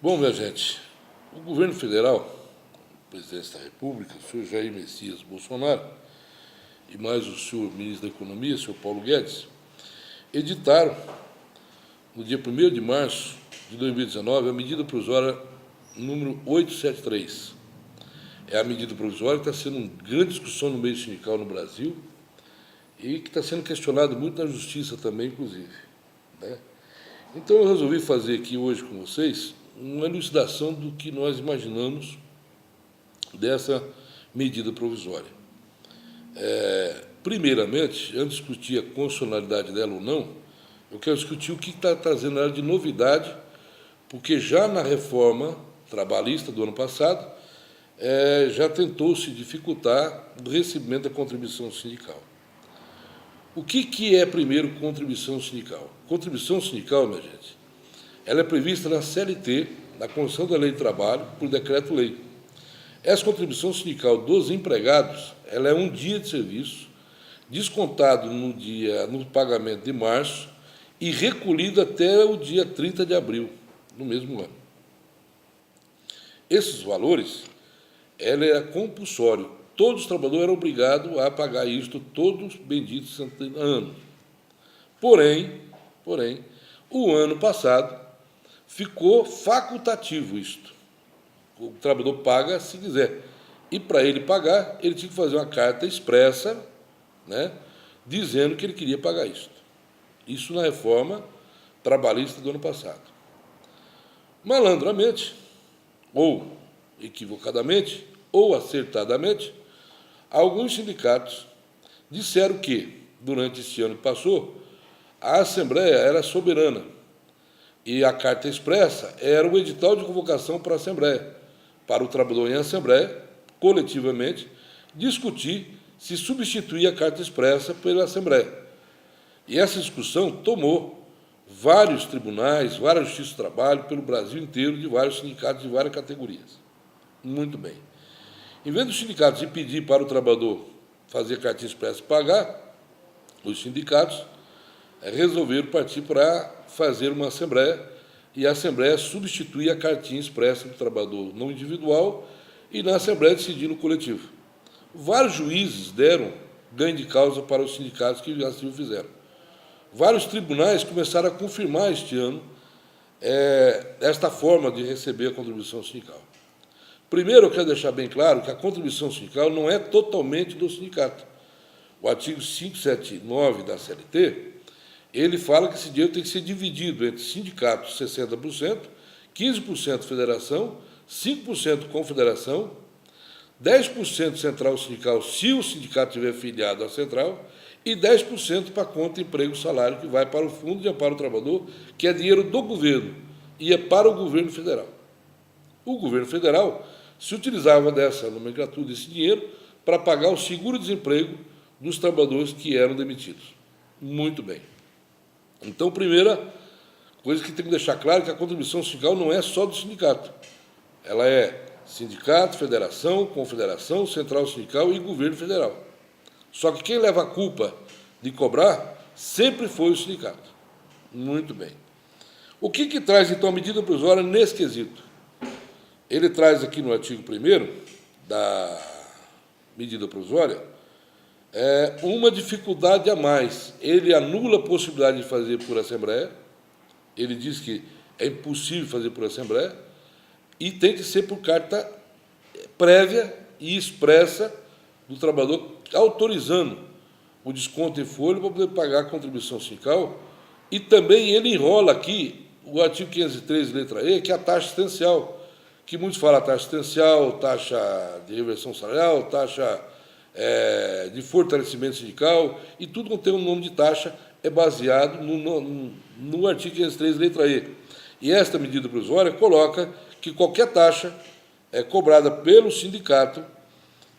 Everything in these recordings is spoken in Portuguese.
Bom, minha gente, o governo federal, o presidente da República, o senhor Jair Messias Bolsonaro, e mais o senhor ministro da Economia, o senhor Paulo Guedes, editaram, no dia 1º de março de 2019, a medida provisória número 873. É a medida provisória que está sendo uma grande discussão no meio sindical no Brasil e que está sendo questionado muito na Justiça também, inclusive, né? Então, eu resolvi fazer aqui hoje com vocês uma elucidação do que nós imaginamos dessa medida provisória. Primeiramente, antes de discutir a constitucionalidade dela ou não, eu quero discutir o que está trazendo ela de novidade, porque já na reforma trabalhista do ano passado, já tentou-se dificultar o recebimento da contribuição sindical. O que é, primeiro, contribuição sindical? Contribuição sindical, minha gente, ela é prevista na CLT, na Constituição da Lei do Trabalho, por decreto-lei. Essa contribuição sindical dos empregados, ela é um dia de serviço, descontado no pagamento de março e recolhido até o dia 30 de abril, no mesmo ano. Esses valores, ela é compulsório. Todos os trabalhadores eram obrigados a pagar isto todos benditos anos. Porém, o ano passado ficou facultativo isto. O trabalhador paga se quiser. E, para ele pagar, ele tinha que fazer uma carta expressa, né, dizendo que ele queria pagar isto. Isso na reforma trabalhista do ano passado. Malandramente, ou equivocadamente, ou acertadamente, alguns sindicatos disseram que, durante esse ano que passou, a Assembleia era soberana e a carta expressa era o edital de convocação para a Assembleia, para o trabalhador em Assembleia, coletivamente, discutir se substituir a carta expressa pela Assembleia. E essa discussão tomou vários tribunais, várias justiças do trabalho, pelo Brasil inteiro, de vários sindicatos de várias categorias. Muito bem. Em vez dos sindicatos de pedir para o trabalhador fazer cartinha expressa e pagar, os sindicatos resolveram partir para fazer uma assembleia, e a assembleia substituir a cartinha expressa do trabalhador no individual e na assembleia decidir no coletivo. Vários juízes deram ganho de causa para os sindicatos que assim o fizeram. Vários tribunais começaram a confirmar este ano esta forma de receber a contribuição sindical. Primeiro, eu quero deixar bem claro que a contribuição sindical não é totalmente do sindicato. O artigo 579 da CLT, ele fala que esse dinheiro tem que ser dividido entre sindicatos, 60%, 15% federação, 5% confederação, 10% central sindical, se o sindicato tiver filiado à central, e 10% para conta, emprego, salário, que vai para o Fundo de Amparo ao Trabalhador, que é dinheiro do governo, e é para o governo federal. O governo federal se utilizava dessa nomenclatura, desse dinheiro, para pagar o seguro-desemprego dos trabalhadores que eram demitidos. Muito bem. Então, primeira coisa que tem que deixar claro é que a contribuição sindical não é só do sindicato. Ela é sindicato, federação, confederação, central sindical e governo federal. Só que quem leva a culpa de cobrar sempre foi o sindicato. Muito bem. O que traz, então, a medida provisória nesse quesito? Ele traz aqui no artigo 1º da medida provisória uma dificuldade a mais. Ele anula a possibilidade de fazer por Assembleia, ele diz que é impossível fazer por Assembleia, e tem que ser por carta prévia e expressa do trabalhador, autorizando o desconto em folha para poder pagar a contribuição sindical, e também ele enrola aqui o artigo 513, letra E, que é a taxa assistencial, que muitos falam taxa assistencial, taxa de reversão salarial, taxa de fortalecimento sindical, e tudo que tem um nome de taxa é baseado no artigo 503, letra E. E esta medida provisória coloca que qualquer taxa cobrada pelo sindicato,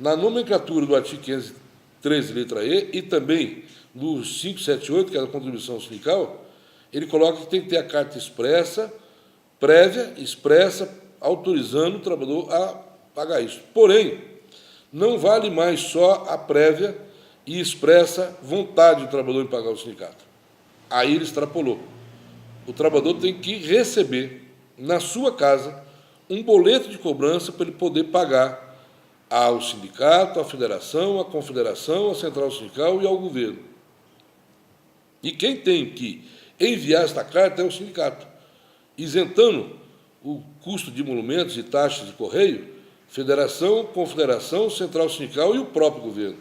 na nomenclatura do artigo 513, letra E, e também no 578, que é a contribuição sindical, ele coloca que tem que ter a carta expressa, prévia, expressa, autorizando o trabalhador a pagar isso. Porém, não vale mais só a prévia e expressa vontade do trabalhador em pagar o sindicato. Aí ele extrapolou. O trabalhador tem que receber, na sua casa, um boleto de cobrança para ele poder pagar ao sindicato, à federação, à confederação, à central sindical e ao governo. E quem tem que enviar esta carta é o sindicato, isentando o custo de emolumentos e taxas de correio, federação, confederação, central sindical e o próprio governo.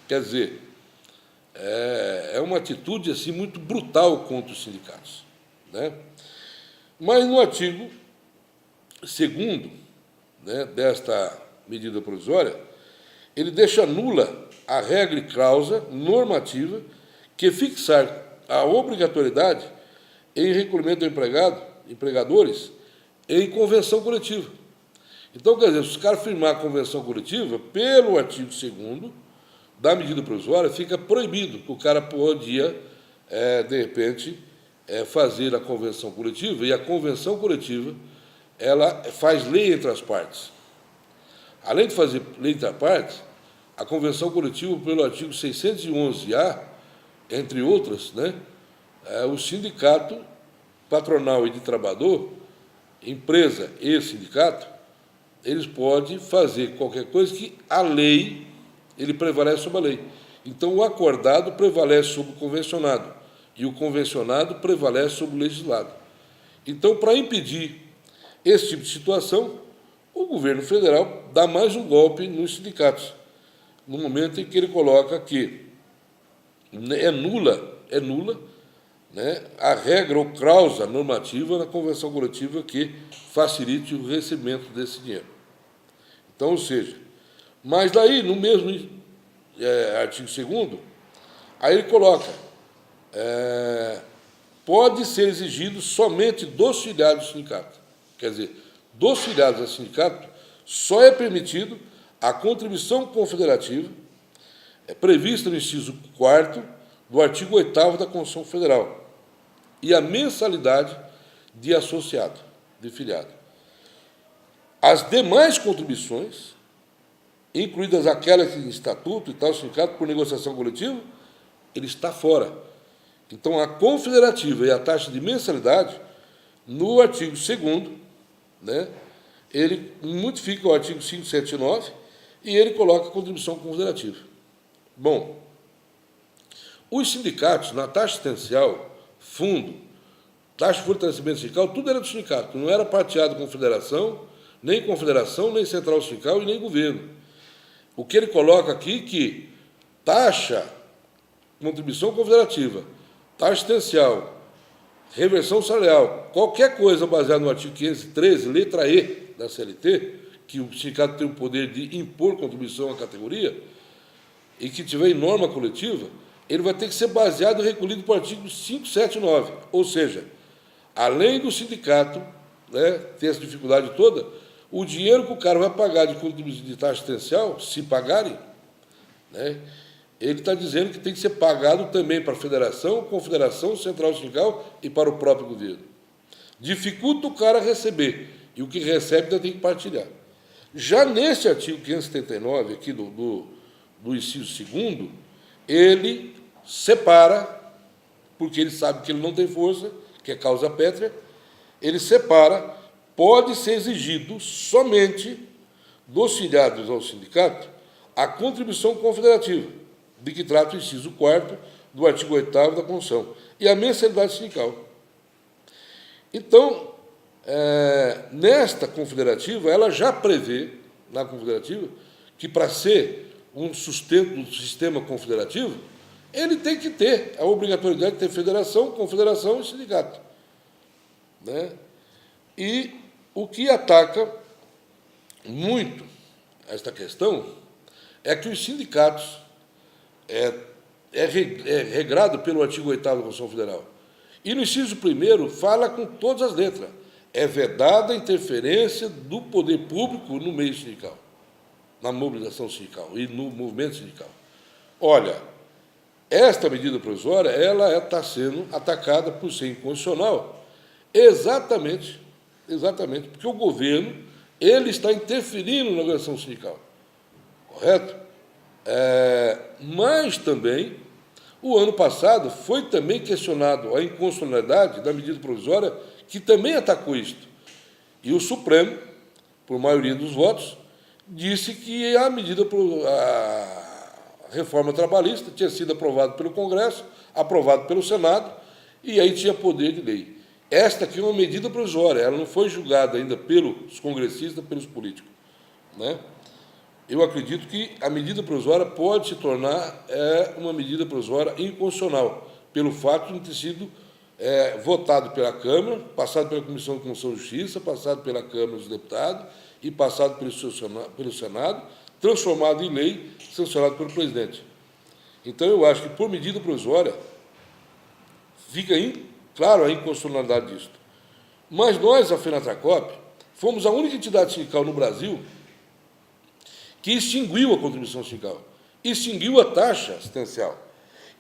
Quer dizer, é uma atitude assim, muito brutal contra os sindicatos, né? Mas no artigo 2º, né, desta medida provisória, ele deixa nula a regra e cláusula normativa que fixar a obrigatoriedade em recolhimento do empregadores em convenção coletiva. Então, quer dizer, se os caras firmar a convenção coletiva, pelo artigo 2º da medida provisória, fica proibido que o cara podia, de repente, fazer a convenção coletiva, e a convenção coletiva ela faz lei entre as partes. Além de fazer lei entre as partes, a convenção coletiva, pelo artigo 611-A, entre outras, né, o sindicato patronal e de trabalhador, empresa e sindicato, eles podem fazer qualquer coisa que a lei, ele prevalece sobre a lei. Então, o acordado prevalece sobre o convencionado, e o convencionado prevalece sobre o legislado. Então, para impedir esse tipo de situação, o governo federal dá mais um golpe nos sindicatos, no momento em que ele coloca que é nula, né, a regra ou cláusula normativa na convenção coletiva que facilite o recebimento desse dinheiro. Então, ou seja, mas daí, no mesmo artigo 2º, aí ele coloca, pode ser exigido somente dos filiados do sindicato. Quer dizer, dos filiados ao sindicato, só é permitido a contribuição confederativa prevista no inciso 4º do artigo 8º da Constituição Federal e a mensalidade de associado, de filiado. As demais contribuições, incluídas aquelas em estatuto e tal, sindicato por negociação coletiva, ele está fora. Então, a confederativa e a taxa de mensalidade, no artigo 2º, né, ele modifica o artigo 579 e ele coloca a contribuição confederativa. Bom, os sindicatos, na taxa assistencial, fundo, taxa de fortalecimento sindical, tudo era do sindicato, não era parteado com confederação, nem central sindical e nem governo. O que ele coloca aqui que taxa, contribuição confederativa, taxa assistencial, reversão salarial, qualquer coisa baseada no artigo 513, letra E da CLT, que o sindicato tem o poder de impor contribuição à categoria, e que tiver em norma coletiva, ele vai ter que ser baseado e recolhido para o artigo 579. Ou seja, além do sindicato, né, ter essa dificuldade toda, o dinheiro que o cara vai pagar de contribuição de taxa assistencial, se pagarem, né, ele está dizendo que tem que ser pagado também para a federação, confederação, central sindical e para o próprio governo. Dificulta o cara receber, e o que recebe ainda tem que partilhar. Já nesse artigo 579, aqui do inciso 2º, ele separa, porque ele sabe que ele não tem força, que é causa pétrea, ele separa, pode ser exigido somente dos filiados ao sindicato a contribuição confederativa, de que trata o inciso 4º do artigo 8º da Constituição, e a mensalidade sindical. Então, nesta confederativa, ela já prevê, na confederativa, que para ser um sustento do sistema confederativo, ele tem que ter a obrigatoriedade de ter federação, confederação e sindicato, né? E o que ataca muito esta questão é que os sindicatos regrado pelo artigo 8º da Constituição Federal. E no inciso 1º fala com todas as letras. É vedada a interferência do poder público no meio sindical, na mobilização sindical e no movimento sindical. Olha, esta medida provisória ela está sendo atacada por ser inconstitucional, exatamente porque o governo ele está interferindo na organização sindical, correto? Mas também, o ano passado, foi também questionado a inconstitucionalidade da medida provisória, que também atacou isto, E o Supremo, por maioria dos votos, disse que a reforma trabalhista tinha sido aprovada pelo Congresso, aprovada pelo Senado, e aí tinha poder de lei. Esta aqui é uma medida provisória, ela não foi julgada ainda pelos congressistas, pelos políticos, né? Eu acredito que a medida provisória pode se tornar uma medida provisória inconstitucional, pelo fato de não ter sido votado pela Câmara, passado pela Comissão de Justiça, passado pela Câmara dos Deputados e passado pelo Senado, transformado em lei, sancionado pelo presidente. Então, eu acho que, por medida provisória, fica claro a inconstitucionalidade disso. Mas nós, a FENATRACOP, fomos a única entidade sindical no Brasil que extinguiu a contribuição sindical, extinguiu a taxa assistencial,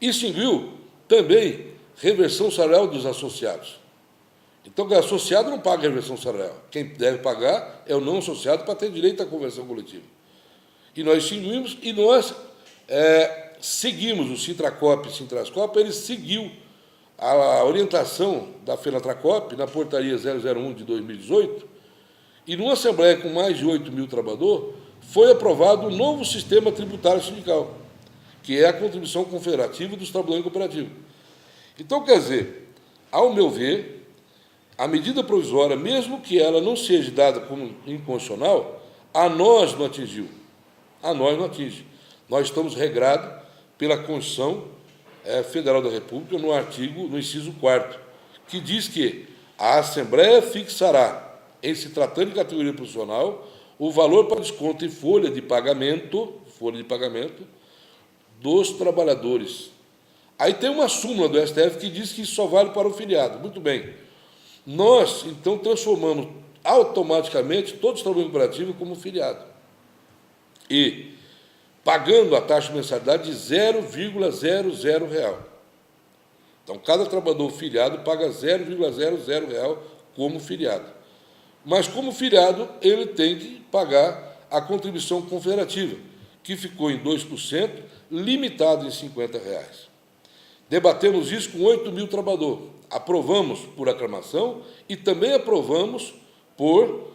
extinguiu também reversão salarial dos associados. Então, o associado não paga reversão salarial. Quem deve pagar é o não associado para ter direito à convenção coletiva. E nós extinguimos e nós seguimos o Sintracop e Sintrascop, ele seguiu a orientação da FENATRACOP na portaria 001 de 2018, e numa assembleia com mais de 8 mil trabalhadores, foi aprovado um novo sistema tributário sindical, que é a contribuição confederativa dos trabalhadores cooperativos. Então, quer dizer, ao meu ver, a medida provisória, mesmo que ela não seja dada como inconstitucional, a nós não atingiu. A nós não atinge. Nós estamos regrados pela Constituição Federal da República, no inciso 4º, que diz que a Assembleia fixará, em se tratando de categoria profissional, o valor para desconto em folha de pagamento dos trabalhadores. Aí tem uma súmula do STF que diz que isso só vale para o filiado. Muito bem. Nós, então, transformamos automaticamente todos os trabalhadores cooperativos como filiado. E pagando a taxa de mensalidade de R$0,00. Então, cada trabalhador filiado paga R$0,00 como filiado. Mas, como filiado, ele tem que pagar a contribuição confederativa, que ficou em 2%, limitado em R$50. Debatemos isso com 8 mil trabalhadores. Aprovamos por aclamação e também aprovamos por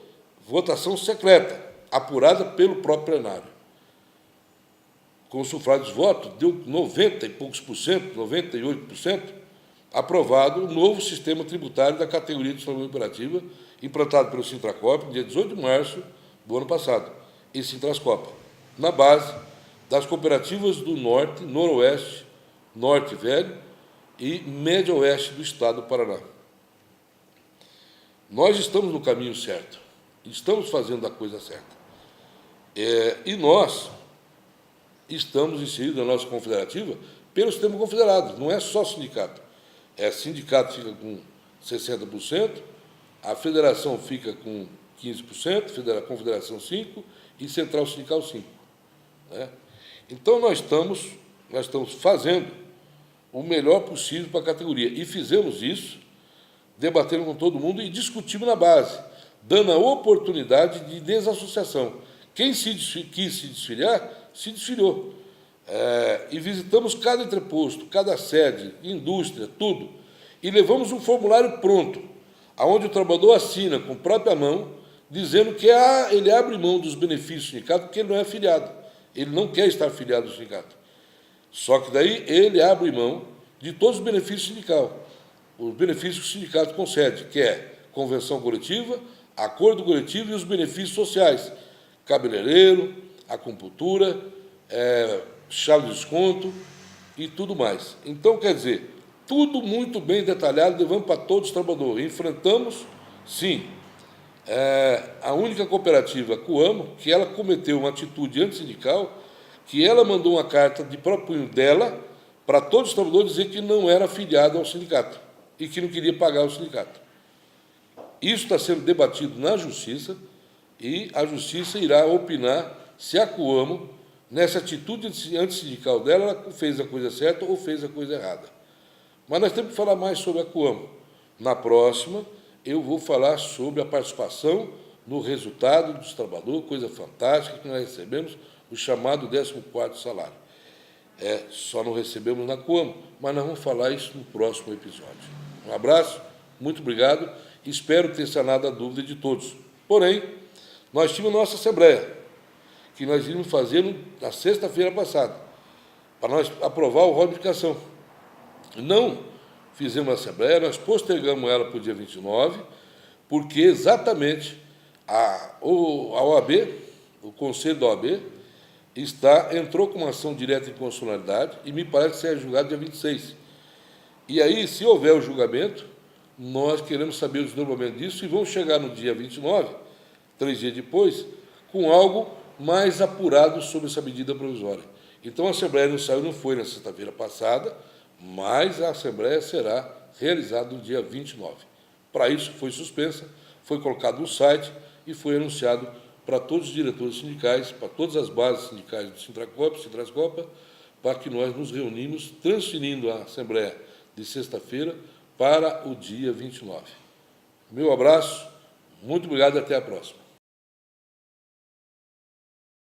votação secreta, apurada pelo próprio plenário. Com os sufrágios de voto, deu 90 e poucos por cento, 98%, aprovado o novo sistema tributário da categoria de trabalhador cooperativa, implantado pelo Sintracop, no dia 18 de março do ano passado, e Sintrascopa, na base das cooperativas do Norte, Noroeste, Norte Velho e Médio Oeste do Estado do Paraná. Nós estamos no caminho certo, estamos fazendo a coisa certa. E nós estamos inseridos na nossa confederativa pelo sistema confederado, não é só sindicato. Sindicato fica com 60%, a federação fica com 15%, a confederação 5% e central sindical 5%. Né? Então, nós estamos fazendo o melhor possível para a categoria. E fizemos isso, debatendo com todo mundo e discutimos na base, dando a oportunidade de desassociação. Quem quis se desfiliar, se desfiliou. E visitamos cada entreposto, cada sede, indústria, tudo. E levamos um formulário pronto, onde o trabalhador assina com a própria mão, dizendo que ele abre mão dos benefícios do sindicato porque ele não é afiliado. Ele não quer estar afiliado ao sindicato. Só que daí ele abre mão de todos os benefícios sindicais. Os benefícios que o sindicato concede, que é convenção coletiva, acordo coletivo e os benefícios sociais, cabeleireiro, acupuntura, chave de desconto e tudo mais. Então, quer dizer, tudo muito bem detalhado, levamos para todos os trabalhadores. Enfrentamos, sim, a única cooperativa, a Coamo, que ela cometeu uma atitude antissindical, que ela mandou uma carta de próprio punho dela para todos os trabalhadores dizer que não era afiliado ao sindicato e que não queria pagar o sindicato. Isso está sendo debatido na Justiça e a Justiça irá opinar se a Coamo, nessa atitude antissindical dela, ela fez a coisa certa ou fez a coisa errada. Mas nós temos que falar mais sobre a Coamo. Na próxima, eu vou falar sobre a participação no resultado dos trabalhadores, coisa fantástica que nós recebemos, o chamado 14º salário. Só não recebemos na Coamo, mas nós vamos falar isso no próximo episódio. Um abraço, muito obrigado espero ter sanado a dúvida de todos. Porém, nós tínhamos nossa Assembleia, que nós íamos fazer na sexta-feira passada, para nós aprovar o rol de indicação. Não fizemos a Assembleia, nós postergamos ela para o dia 29, porque exatamente a OAB, o Conselho da OAB, entrou com uma ação direta de inconstitucionalidade e me parece que será julgado dia 26. E aí, se houver o julgamento, nós queremos saber o desdobramento disso e vamos chegar no dia 29, 3 dias depois, com algo mais apurado sobre essa medida provisória. Então, a Assembleia não foi na sexta-feira passada, mas a Assembleia será realizada no dia 29. Para isso, foi suspensa, foi colocado no site e foi anunciado para todos os diretores sindicais, para todas as bases sindicais do Sintracop, Sintrascopa, para que nós nos reunimos, transferindo a Assembleia de sexta-feira para o dia 29. Meu abraço, muito obrigado e até a próxima.